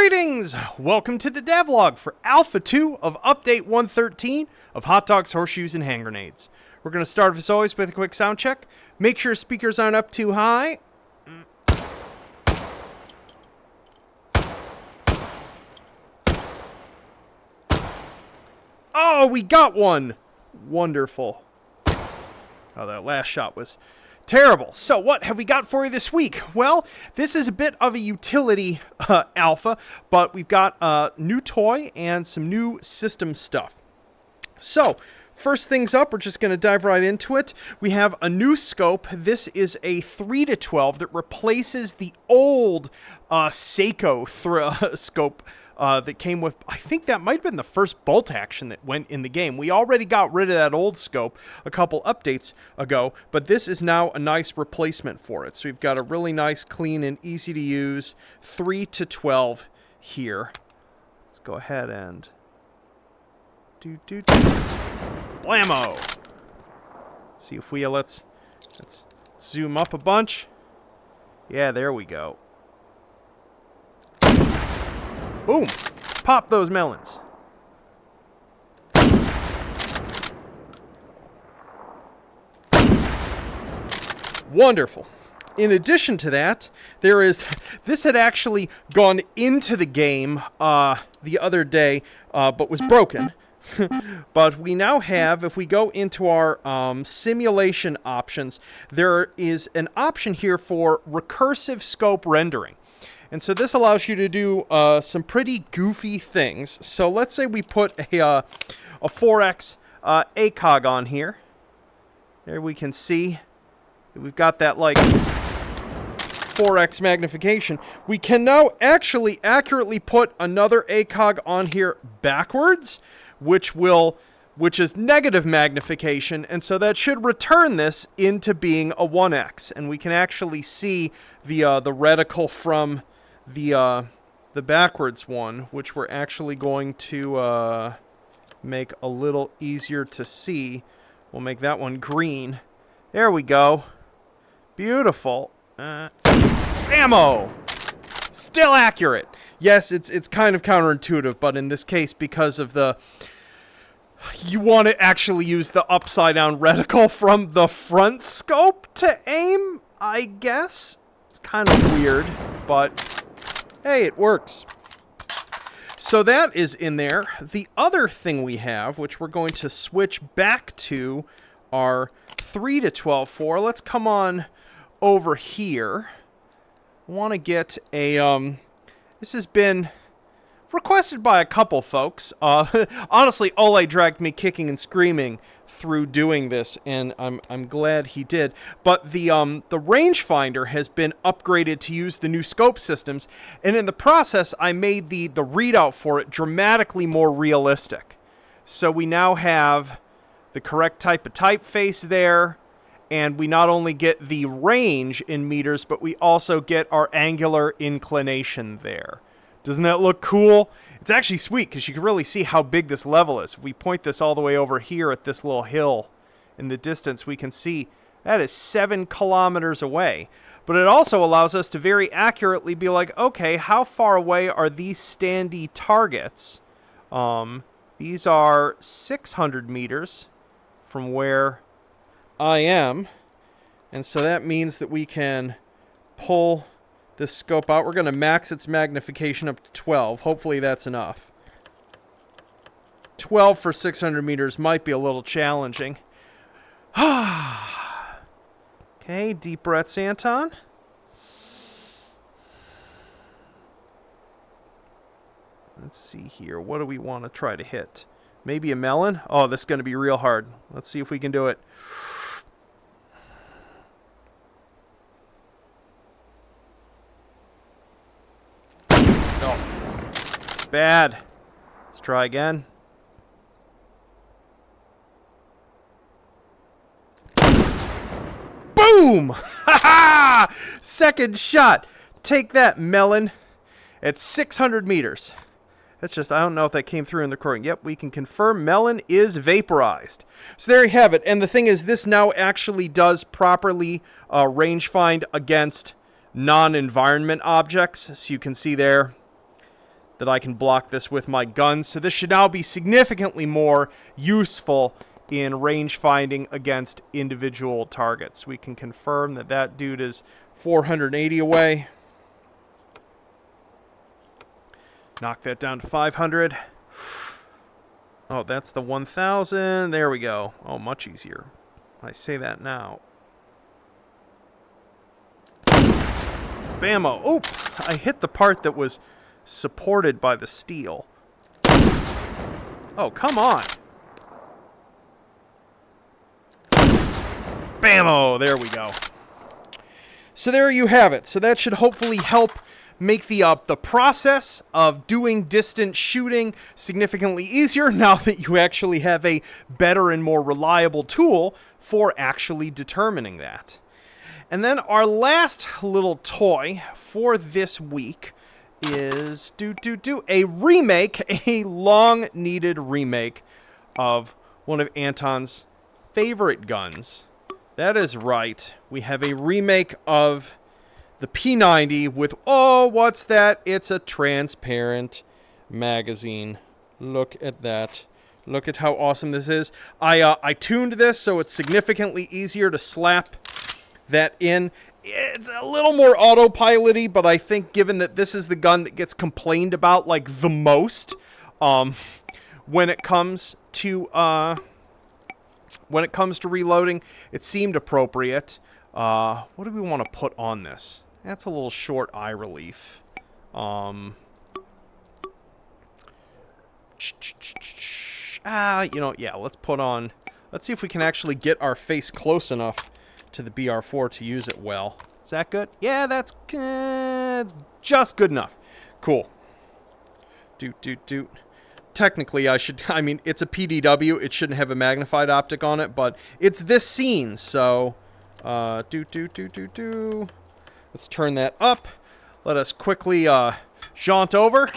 Greetings! Welcome to the devlog for Alpha 2 of Update 113 of Hot Dogs, Horseshoes, and Hand Grenades. We're going to start, as always, with a quick sound check. Make sure speakers aren't up too high. Oh, we got one! Wonderful. Oh, that last shot was terrible. So what have we got for you this week? Well, this is a bit of a utility alpha, but we've got a new toy and some new system stuff. So, first things up, we're just going to dive right into it. We have a new scope. This is a 3-12 that replaces the old Seiko scope that came with, I think that might have been the first bolt action that went in the game. We already got rid of that old scope a couple updates ago, but this is now a nice replacement for it. So we've got a really nice, clean, and easy to use 3-12 here. Let's go ahead and blammo. Let's see if let's zoom up a bunch. Yeah, there we go. Boom! Pop those melons. Wonderful. In addition to that, this had actually gone into the game the other day, but was broken. But we now have, if we go into our simulation options, there is an option here for Recursive Scope rendering. And so this allows you to do some pretty goofy things. So let's say we put a 4x ACOG on here. There we can see that we've got that like 4x magnification. We can now actually accurately put another ACOG on here backwards, which is negative magnification, and so that should return this into being a 1x. And we can actually see the reticle from the backwards one, which we're actually going to make a little easier to see. We'll make that one green. There we go. Beautiful. Ammo! Still accurate. Yes, it's kind of counterintuitive, but in this case, because of you want to actually use the upside down reticle from the front scope to aim, I guess. It's kind of weird, but hey, it works. So that is in there. The other thing we have, which we're going to switch back to our 3-12 for. Let's come on over here. I want to get a, this has been requested by a couple folks. Honestly, Ole dragged me kicking and screaming through doing this, and I'm glad he did. But the Rangefinder has been upgraded to use the new scope systems, and in the process, I made the readout for it dramatically more realistic. So we now have the correct type of typeface there, and we not only get the range in meters, but we also get our angular inclination there. Doesn't that look cool? It's actually sweet because you can really see how big this level is. If we point this all the way over here at this little hill in the distance, we can see that is 7 kilometers away. But it also allows us to very accurately be like, okay, how far away are these standee targets? These are 600 meters from where I am. And so that means that we can pull this scope out. We're going to max its magnification up to 12. Hopefully that's enough. 12 for 600 meters might be a little challenging. Okay, deep breaths, Anton. Let's see here. What do we want to try to hit? Maybe a melon? Oh, this is going to be real hard. Let's see if we can do it. Bad. Let's try again. Boom! Ha ha! Second shot. Take that, melon. At 600 meters. That's just, I don't know if that came through in the recording. Yep, we can confirm melon is vaporized. So there you have it. And the thing is, this now actually does properly range find against non-environment objects. So you can see there, that I can block this with my guns. So this should now be significantly more useful in range finding against individual targets. We can confirm that that dude is 480 away. Knock that down to 500. Oh, that's the 1,000. There we go. Oh, much easier. I say that now. Bammo. Oop! I hit the part that was supported by the steel. Oh, come on. Bammo! There we go. So there you have it. So that should hopefully help make the process of doing distant shooting significantly easier now that you actually have a better and more reliable tool for actually determining that. And then our last little toy for this week is a remake, a long-needed remake of one of Anton's favorite guns. That is right. We have a remake of the P90 with, oh, what's that? It's a transparent magazine. Look at that. Look at how awesome this is. I tuned this so it's significantly easier to slap that in. It's a little more autopilot-y, but I think given that this is the gun that gets complained about like the most, when it comes to reloading, it seemed appropriate. What do we want to put on this? That's a little short eye relief. You know, yeah, let's put on... Let's see if we can actually get our face close enough to the BR4 to use it well. Is that good? Yeah, that's it's just good enough. Cool. Doot. Technically, I mean, it's a PDW. It shouldn't have a magnified optic on it, but it's this scene, so... Let's turn that up. Let us quickly jaunt over.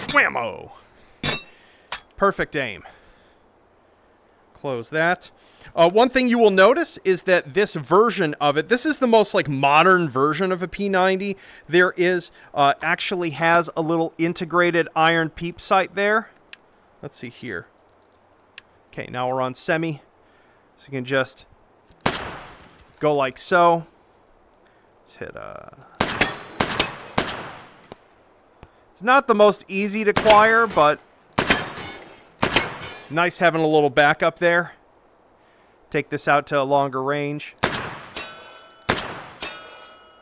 Whammo! Perfect aim. Close that. One thing you will notice is that this version of it, this is the most like modern version of a P90. There is actually has a little integrated iron peep sight there. Let's see here. Okay, now we're on semi. So you can just go like so. Let's hit It's not the most easy to acquire, but nice having a little backup there. Take this out to a longer range.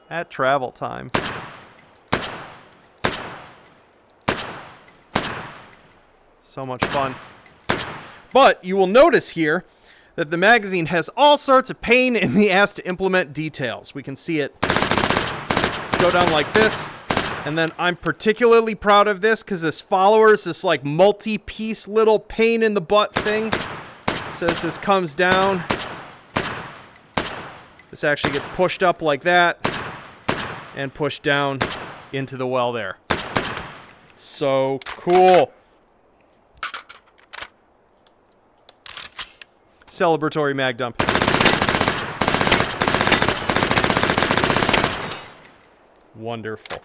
At travel time. So much fun. But you will notice here that the magazine has all sorts of pain in the ass to implement details. We can see it go down like this. And then I'm particularly proud of this because this follower's this like multi-piece little pain in the butt thing. It says this comes down. This actually gets pushed up like that and pushed down into the well there. So cool. Celebratory mag dump. Wonderful.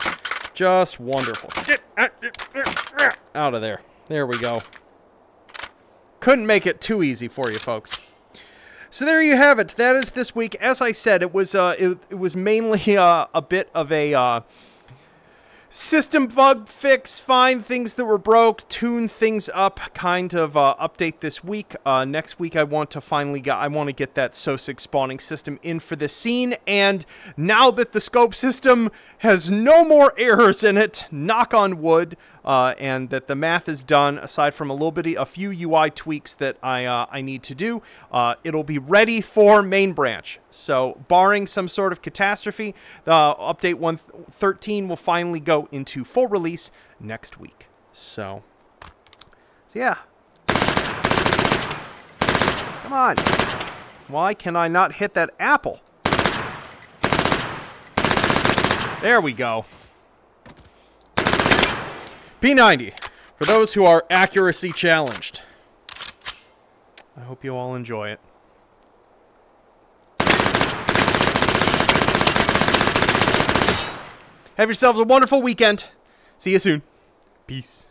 Just wonderful. Get out of there. There we go. Couldn't make it too easy for you folks. So there you have it. That is this week. As I said, it was mainly a bit of a system bug fix, find things that were broke, tune things up kind of update this week. Next week I want to get that SOSIG spawning system in for the scene, and now that the scope system has no more errors in it, knock on wood, and that the math is done, aside from a few UI tweaks that I need to do, it'll be ready for main branch. So barring some sort of catastrophe, the update 1.13 will finally go into full release next week. So yeah. Come on. Why can I not hit that apple? There we go. P90, for those who are accuracy challenged. I hope you all enjoy it. Have yourselves a wonderful weekend. See you soon. Peace.